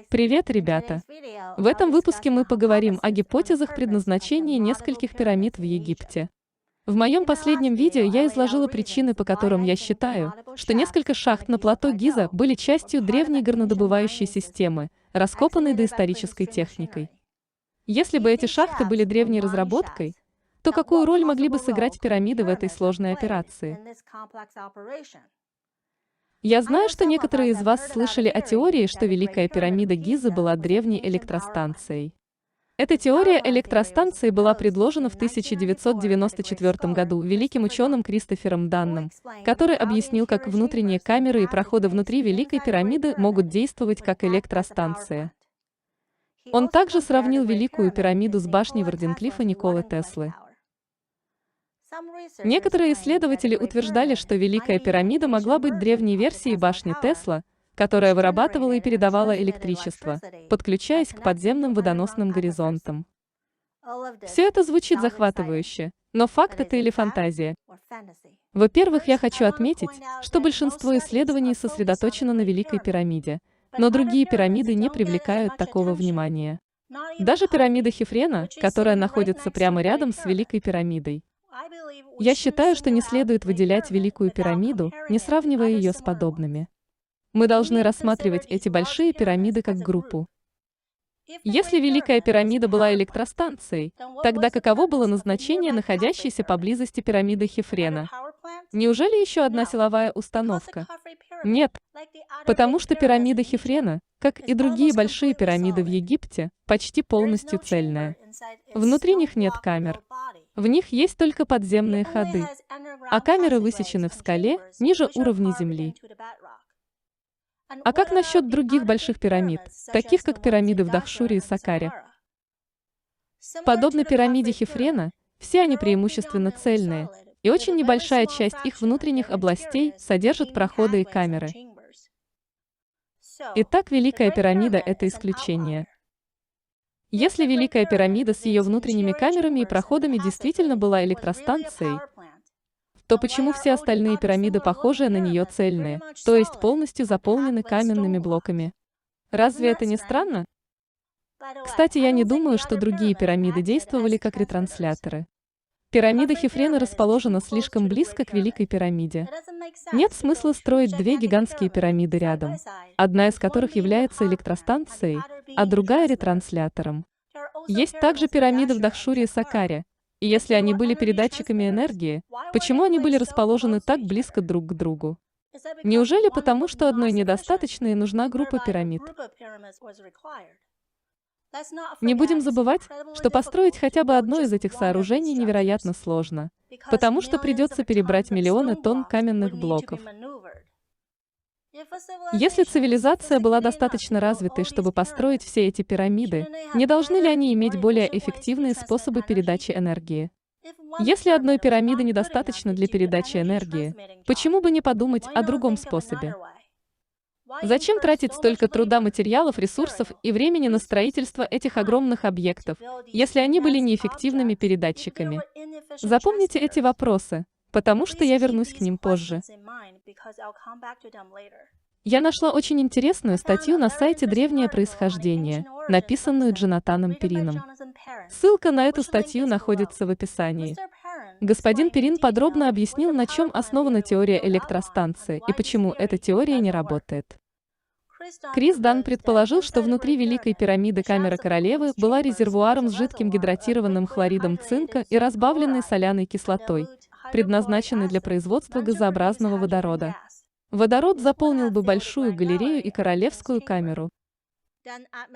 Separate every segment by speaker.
Speaker 1: Привет, ребята! В этом выпуске мы поговорим о гипотезах предназначения нескольких пирамид в Египте. В моем последнем видео я изложила причины, по которым я считаю, что несколько шахт на плато Гиза были частью древней горнодобывающей системы, раскопанной доисторической техникой. Если бы эти шахты были древней разработкой, то какую роль могли бы сыграть пирамиды в этой сложной операции? Я знаю, что некоторые из вас слышали о теории, что Великая пирамида Гизы была древней электростанцией. Эта теория электростанции была предложена в 1994 году великим ученым Кристофером Данном, который объяснил, как внутренние камеры и проходы внутри Великой пирамиды могут действовать как электростанция. Он также сравнил Великую пирамиду с башней Варденклифа Николы Теслы. Некоторые исследователи утверждали, что Великая пирамида могла быть древней версией башни Тесла, которая вырабатывала и передавала электричество, подключаясь к подземным водоносным горизонтам. Все это звучит захватывающе, но факт это или фантазия? Во-первых, я хочу отметить, что большинство исследований сосредоточено на Великой пирамиде, но другие пирамиды не привлекают такого внимания. Даже пирамида Хефрена, которая находится прямо рядом с Великой пирамидой. Я считаю, что не следует выделять Великую пирамиду, не сравнивая ее с подобными. Мы должны рассматривать эти большие пирамиды как группу. Если Великая пирамида была электростанцией, тогда каково было назначение находящейся поблизости пирамиды Хефрена? Неужели еще одна силовая установка? Нет, потому что пирамида Хефрена, как и другие большие пирамиды в Египте, почти полностью цельная. Внутри них нет камер. В них есть только подземные ходы, а камеры высечены в скале ниже уровня земли. А как насчет других больших пирамид, таких как пирамиды в Дахшуре и Саккаре? Подобно пирамиде Хефрена, все они преимущественно цельные, и очень небольшая часть их внутренних областей содержит проходы и камеры. Итак, Великая пирамида – это исключение. Если Великая пирамида с ее внутренними камерами и проходами действительно была электростанцией, то почему все остальные пирамиды, похожие на нее, цельные, то есть полностью заполнены каменными блоками? Разве это не странно? Кстати, я не думаю, что другие пирамиды действовали как ретрансляторы. Пирамида Хефрена расположена слишком близко к Великой пирамиде. Нет смысла строить две гигантские пирамиды рядом, одна из которых является электростанцией, а другая ретранслятором. Есть также пирамиды в Дахшуре и Саккаре, и если они были передатчиками энергии, почему они были расположены так близко друг к другу? Неужели потому, что одной недостаточно и нужна группа пирамид? Не будем забывать, что построить хотя бы одно из этих сооружений невероятно сложно, потому что придется перебрать миллионы тонн каменных блоков. Если цивилизация была достаточно развитой, чтобы построить все эти пирамиды, не должны ли они иметь более эффективные способы передачи энергии? Если одной пирамиды недостаточно для передачи энергии, почему бы не подумать о другом способе? Зачем тратить столько труда, материалов, ресурсов и времени на строительство этих огромных объектов, если они были неэффективными передатчиками? Запомните эти вопросы, потому что я вернусь к ним позже. Я нашла очень интересную статью на сайте «Древнее происхождение», написанную Джонатаном Перином. Ссылка на эту статью находится в описании. Господин Перин подробно объяснил, на чем основана теория электростанции и почему эта теория не работает. Крис Дан предположил, что внутри Великой пирамиды камера королевы была резервуаром с жидким гидратированным хлоридом цинка и разбавленной соляной кислотой, предназначенной для производства газообразного водорода. Водород заполнил бы большую галерею и королевскую камеру.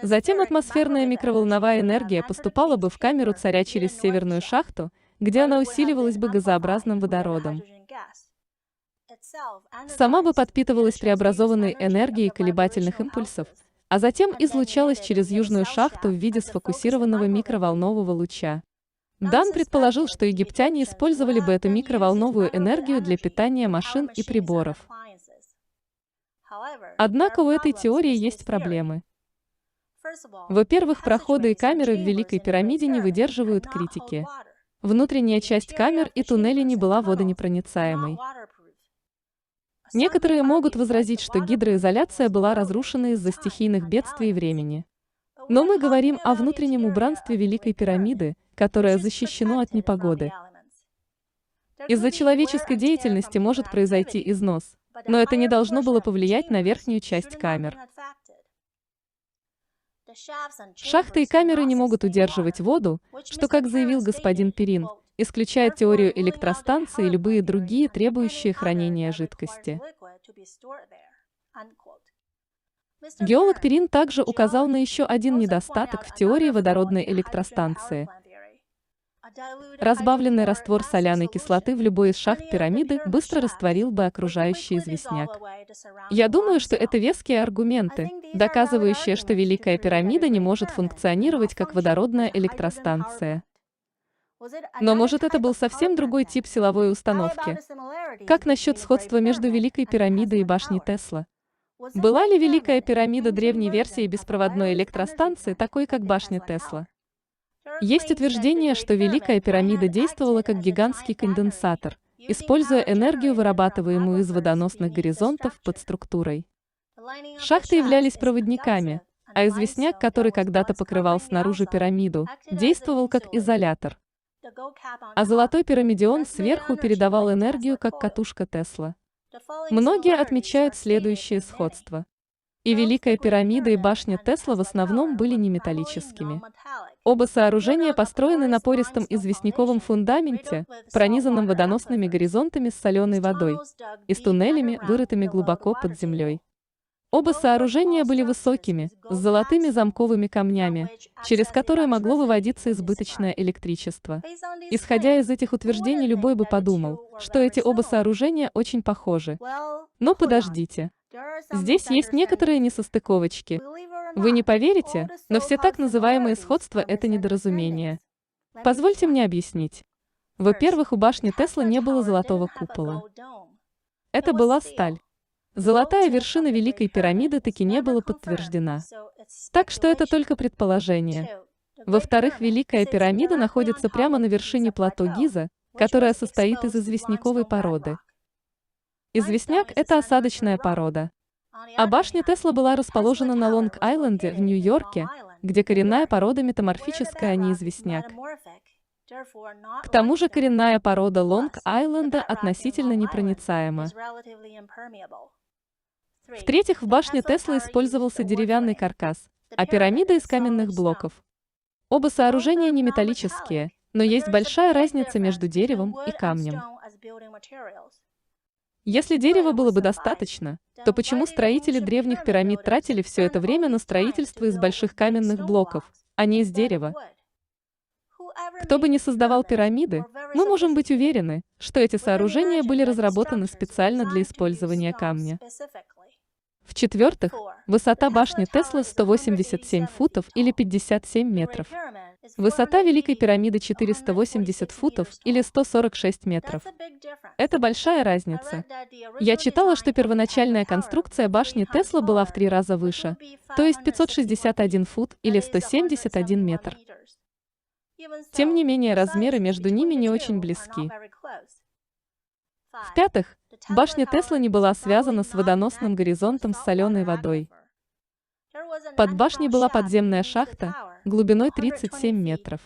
Speaker 1: Затем атмосферная микроволновая энергия поступала бы в камеру царя через северную шахту, где она усиливалась бы газообразным водородом. Сама бы подпитывалась преобразованной энергией колебательных импульсов, а затем излучалась через южную шахту в виде сфокусированного микроволнового луча. Дан предположил, что египтяне использовали бы эту микроволновую энергию для питания машин и приборов. Однако у этой теории есть проблемы. Во-первых, проходы и камеры в Великой пирамиде не выдерживают критики. Внутренняя часть камер и туннелей не была водонепроницаемой. Некоторые могут возразить, что гидроизоляция была разрушена из-за стихийных бедствий времени. Но мы говорим о внутреннем убранстве Великой пирамиды, которое защищено от непогоды. Из-за человеческой деятельности может произойти износ, но это не должно было повлиять на верхнюю часть камер. Шахты и камеры не могут удерживать воду, что, как заявил господин Перрин, исключает теорию электростанции и любые другие требующие хранения жидкости. Геолог Перрин также указал на еще один недостаток в теории водородной электростанции. Разбавленный раствор соляной кислоты в любой из шахт пирамиды быстро растворил бы окружающий известняк. Я думаю, что это веские аргументы, доказывающие, что Великая пирамида не может функционировать как водородная электростанция. Но может это был совсем другой тип силовой установки? Как насчет сходства между Великой пирамидой и башней Тесла? Была ли Великая пирамида древней версией беспроводной электростанции, такой как башня Тесла? Есть утверждение, что Великая пирамида действовала как гигантский конденсатор, используя энергию, вырабатываемую из водоносных горизонтов под структурой. Шахты являлись проводниками, а известняк, который когда-то покрывал снаружи пирамиду, действовал как изолятор. А золотой пирамидион сверху передавал энергию, как катушка Тесла. Многие отмечают следующее сходство. И Великая пирамида, и башня Тесла в основном были неметаллическими. Оба сооружения построены на пористом известняковом фундаменте, пронизанном водоносными горизонтами с соленой водой и с туннелями, вырытыми глубоко под землей. Оба сооружения были высокими, с золотыми замковыми камнями, через которые могло выводиться избыточное электричество. Исходя из этих утверждений, любой бы подумал, что эти оба сооружения очень похожи. Но подождите. Здесь есть некоторые несостыковочки. Вы не поверите, но все так называемые сходства – это недоразумение. Позвольте мне объяснить. Во-первых, у башни Тесла не было золотого купола. Это была сталь. Золотая вершина Великой пирамиды таки не была подтверждена. Так что это только предположение. Во-вторых, Великая пирамида находится прямо на вершине плато Гиза, которое состоит из известняковой породы. Известняк – это осадочная порода. А башня Тесла была расположена на Лонг-Айленде в Нью-Йорке, где коренная порода метаморфическая, а не известняк. К тому же коренная порода Лонг-Айленда относительно непроницаема. В-третьих, в башне Тесла использовался деревянный каркас, а пирамида из каменных блоков. Оба сооружения не металлические, но есть большая разница между деревом и камнем. Если дерева было бы достаточно, то почему строители древних пирамид тратили все это время на строительство из больших каменных блоков, а не из дерева? Кто бы ни создавал пирамиды, мы можем быть уверены, что эти сооружения были разработаны специально для использования камня. В-четвертых, высота башни Тесла 187 футов или 57 метров. Высота Великой пирамиды 480 футов или 146 метров. Это большая разница. Я читала, что первоначальная конструкция башни Тесла была в 3 раза выше, то есть 561 фут или 171 метр. Тем не менее, размеры между ними не очень близки. В-пятых, башня Тесла не была связана с водоносным горизонтом с соленой водой. Под башней была подземная шахта глубиной 37 метров.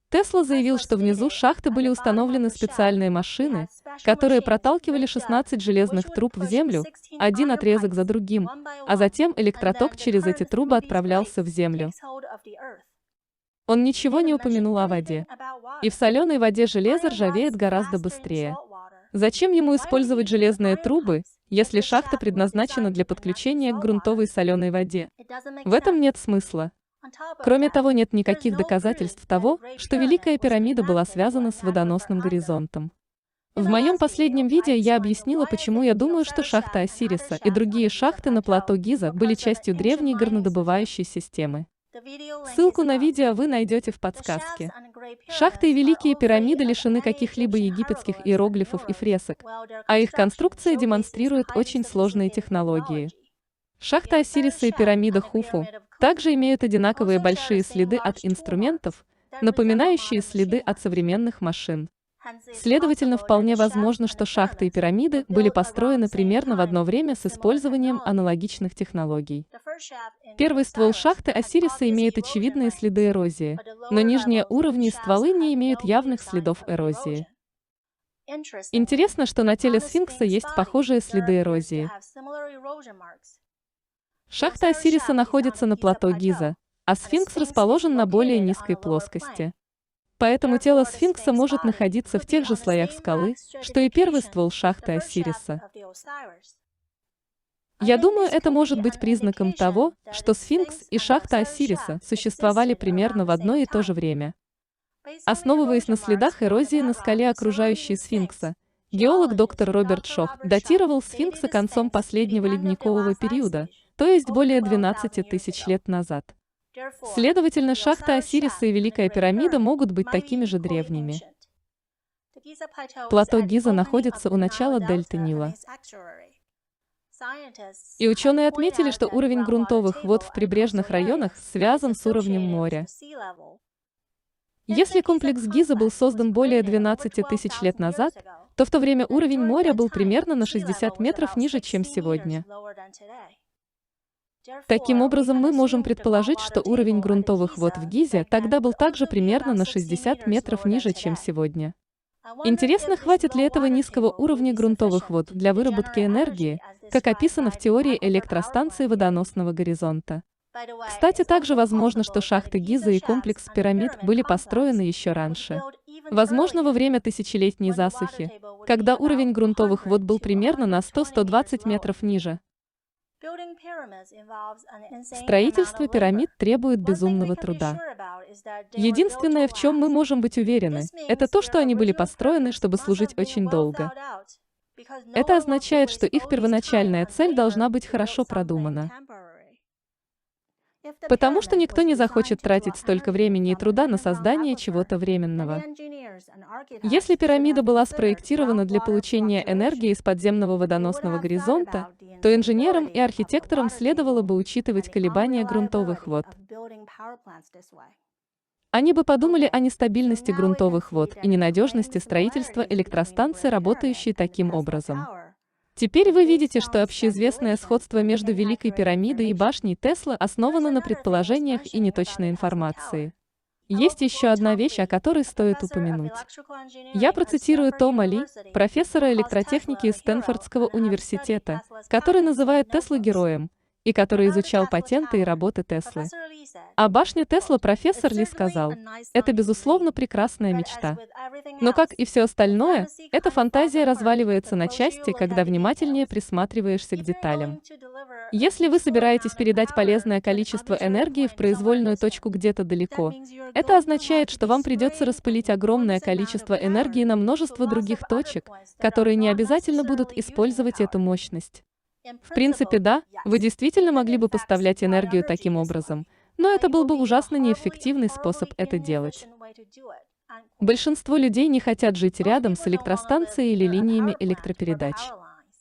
Speaker 1: Тесла заявил, что внизу шахты были установлены специальные машины, которые проталкивали 16 железных труб в землю, один отрезок за другим, а затем электроток через эти трубы отправлялся в землю. Он ничего не упомянул о воде. И в соленой воде железо ржавеет гораздо быстрее. Зачем ему использовать железные трубы, если шахта предназначена для подключения к грунтовой соленой воде? В этом нет смысла. Кроме того, нет никаких доказательств того, что Великая пирамида была связана с водоносным горизонтом. В моем последнем видео я объяснила, почему я думаю, что шахта Осириса и другие шахты на плато Гиза были частью древней горнодобывающей системы. Ссылку на видео вы найдете в подсказке. Шахты и Великие пирамиды лишены каких-либо египетских иероглифов и фресок, а их конструкция демонстрирует очень сложные технологии. Шахта Осириса и пирамида Хуфу также имеют одинаковые большие следы от инструментов, напоминающие следы от современных машин. Следовательно, вполне возможно, что шахты и пирамиды были построены примерно в одно время с использованием аналогичных технологий. Первый ствол шахты Осириса имеет очевидные следы эрозии, но нижние уровни и стволы не имеют явных следов эрозии. Интересно, что на теле сфинкса есть похожие следы эрозии. Шахта Осириса находится на плато Гиза, а сфинкс расположен на более низкой плоскости. Поэтому тело сфинкса может находиться в тех же слоях скалы, что и первый ствол шахты Осириса. Я думаю, это может быть признаком того, что сфинкс и шахта Осириса существовали примерно в одно и то же время. Основываясь на следах эрозии на скале, окружающей сфинкса, геолог доктор Роберт Шох датировал сфинкса концом последнего ледникового периода, то есть более 12 тысяч лет назад. Следовательно, шахта Осириса и Великая пирамида могут быть такими же древними. Плато Гиза находится у начала дельты Нила. И ученые отметили, что уровень грунтовых вод в прибрежных районах связан с уровнем моря. Если комплекс Гиза был создан более 12 тысяч лет назад, то в то время уровень моря был примерно на 60 метров ниже, чем сегодня. Таким образом, мы можем предположить, что уровень грунтовых вод в Гизе тогда был также примерно на 60 метров ниже, чем сегодня. Интересно, хватит ли этого низкого уровня грунтовых вод для выработки энергии, как описано в теории электростанции водоносного горизонта. Кстати, также возможно, что шахты Гиза и комплекс пирамид были построены еще раньше. Возможно, во время тысячелетней засухи, когда уровень грунтовых вод был примерно на 100–120 метров ниже. Строительство пирамид требует безумного труда. Единственное, в чем мы можем быть уверены, это то, что они были построены, чтобы служить очень долго. Это означает, что их первоначальная цель должна быть хорошо продумана. Потому что никто не захочет тратить столько времени и труда на создание чего-то временного. Если пирамида была спроектирована для получения энергии из подземного водоносного горизонта, то инженерам и архитекторам следовало бы учитывать колебания грунтовых вод. Они бы подумали о нестабильности грунтовых вод и ненадежности строительства электростанции, работающей таким образом. Теперь вы видите, что общеизвестное сходство между Великой пирамидой и башней Тесла основано на предположениях и неточной информации. Есть еще одна вещь, о которой стоит упомянуть. Я процитирую Тома Ли, профессора электротехники из Стэнфордского университета, который называет Теслу героем, и который изучал патенты и работы Теслы. О башне Тесла профессор Ли сказал: «Это, безусловно, прекрасная мечта. Но, как и все остальное, эта фантазия разваливается на части, когда внимательнее присматриваешься к деталям. Если вы собираетесь передать полезное количество энергии в произвольную точку где-то далеко, это означает, что вам придется распылить огромное количество энергии на множество других точек, которые не обязательно будут использовать эту мощность. В принципе, да, вы действительно могли бы поставлять энергию таким образом, но это был бы ужасно неэффективный способ это делать. Большинство людей не хотят жить рядом с электростанцией или линиями электропередач.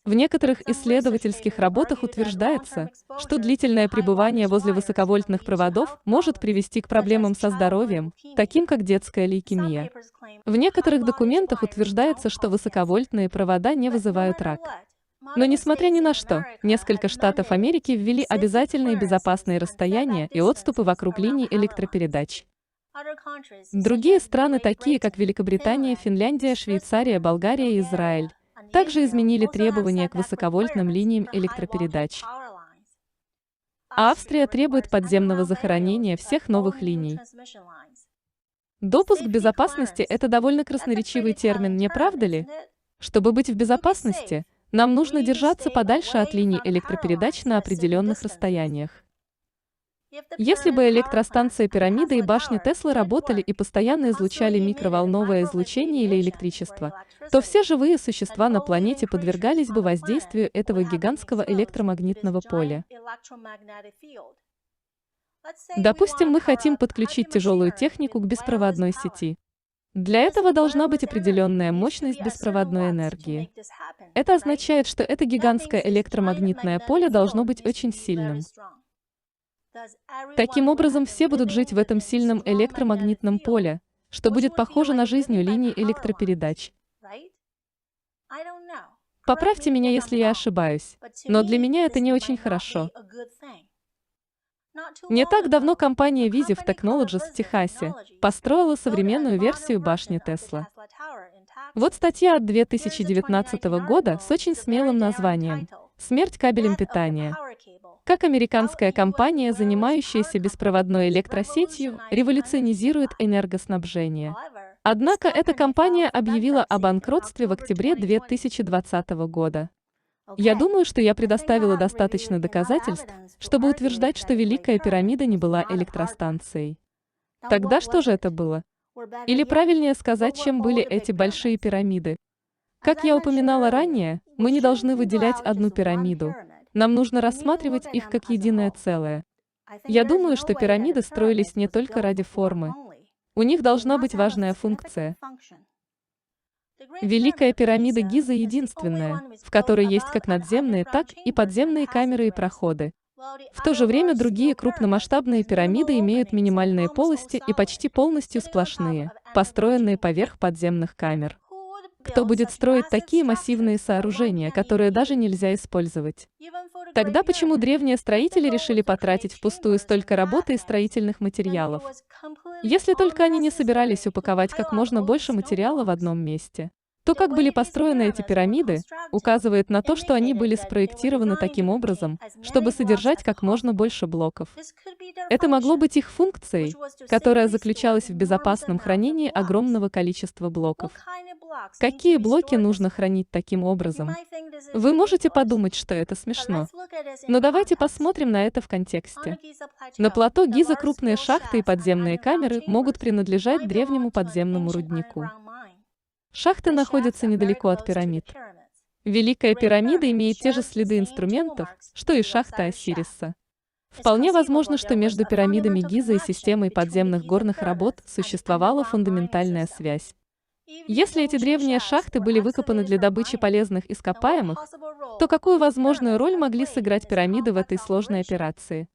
Speaker 1: В некоторых исследовательских работах утверждается, что длительное пребывание возле высоковольтных проводов может привести к проблемам со здоровьем, таким как детская лейкемия. В некоторых документах утверждается, что высоковольтные провода не вызывают рак. Но несмотря ни на что, несколько штатов Америки ввели обязательные безопасные расстояния и отступы вокруг линий электропередач. Другие страны, такие как Великобритания, Финляндия, Швейцария, Болгария и Израиль, также изменили требования к высоковольтным линиям электропередач. А Австрия требует подземного захоронения всех новых линий. Допуск к безопасности – это довольно красноречивый термин, не правда ли? Чтобы быть в безопасности, нам нужно держаться подальше от линий электропередач на определенных расстояниях. Если бы электростанция пирамида и башня Теслы работали и постоянно излучали микроволновое излучение или электричество, то все живые существа на планете подвергались бы воздействию этого гигантского электромагнитного поля. Допустим, мы хотим подключить тяжелую технику к беспроводной сети. Для этого должна быть определенная мощность беспроводной энергии. Это означает, что это гигантское электромагнитное поле должно быть очень сильным. Таким образом, все будут жить в этом сильном электромагнитном поле, что будет похоже на жизнь у линий электропередач. Поправьте меня, если я ошибаюсь, но для меня это не очень хорошо. Не так давно компания Visiv Technologies в Техасе построила современную версию башни Тесла. Вот статья от 2019 года с очень смелым названием «Смерть кабелем питания». Как американская компания, занимающаяся беспроводной электросетью, революционизирует энергоснабжение. Однако эта компания объявила о банкротстве в октябре 2020 года. Я думаю, что я предоставила достаточно доказательств, чтобы утверждать, что Великая пирамида не была электростанцией. Тогда что же это было? Или правильнее сказать, чем были эти большие пирамиды? Как я упоминала ранее, мы не должны выделять одну пирамиду. Нам нужно рассматривать их как единое целое. Я думаю, что пирамиды строились не только ради формы. У них должна быть важная функция. Великая пирамида Гиза единственная, в которой есть как надземные, так и подземные камеры и проходы. В то же время другие крупномасштабные пирамиды имеют минимальные полости и почти полностью сплошные, построенные поверх подземных камер. Кто будет строить такие массивные сооружения, которые даже нельзя использовать? Тогда почему древние строители решили потратить впустую столько работы и строительных материалов? Если только они не собирались упаковать как можно больше материала в одном месте. То, как были построены эти пирамиды, указывает на то, что они были спроектированы таким образом, чтобы содержать как можно больше блоков. Это могло быть их функцией, которая заключалась в безопасном хранении огромного количества блоков. Какие блоки нужно хранить таким образом? Вы можете подумать, что это смешно. Но давайте посмотрим на это в контексте. На плато Гиза крупные шахты и подземные камеры могут принадлежать древнему подземному руднику. Шахты находятся недалеко от пирамид. Великая пирамида имеет те же следы инструментов, что и шахта Осириса. Вполне возможно, что между пирамидами Гиза и системой подземных горных работ существовала фундаментальная связь. Если эти древние шахты были выкопаны для добычи полезных ископаемых, то какую возможную роль могли сыграть пирамиды в этой сложной операции?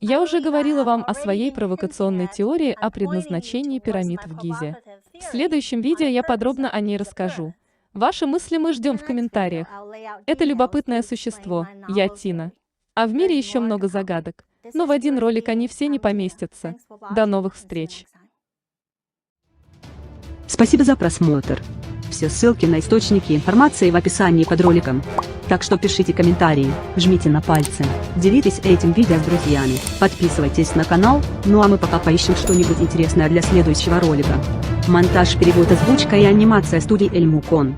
Speaker 1: Я уже говорила вам о своей провокационной теории о предназначении пирамид в Гизе. В следующем видео я подробно о ней расскажу. Ваши мысли мы ждем в комментариях. Это любопытное существо, я Тина. А в мире еще много загадок. Но в один ролик они все не поместятся. До новых встреч!
Speaker 2: Спасибо за просмотр. Все ссылки на источники информации в описании под роликом. Так что пишите комментарии, жмите на пальцы, делитесь этим видео с друзьями, подписывайтесь на канал, ну а мы пока поищем что-нибудь интересное для следующего ролика. Монтаж, перевод, озвучка и анимация студии Эльмукон.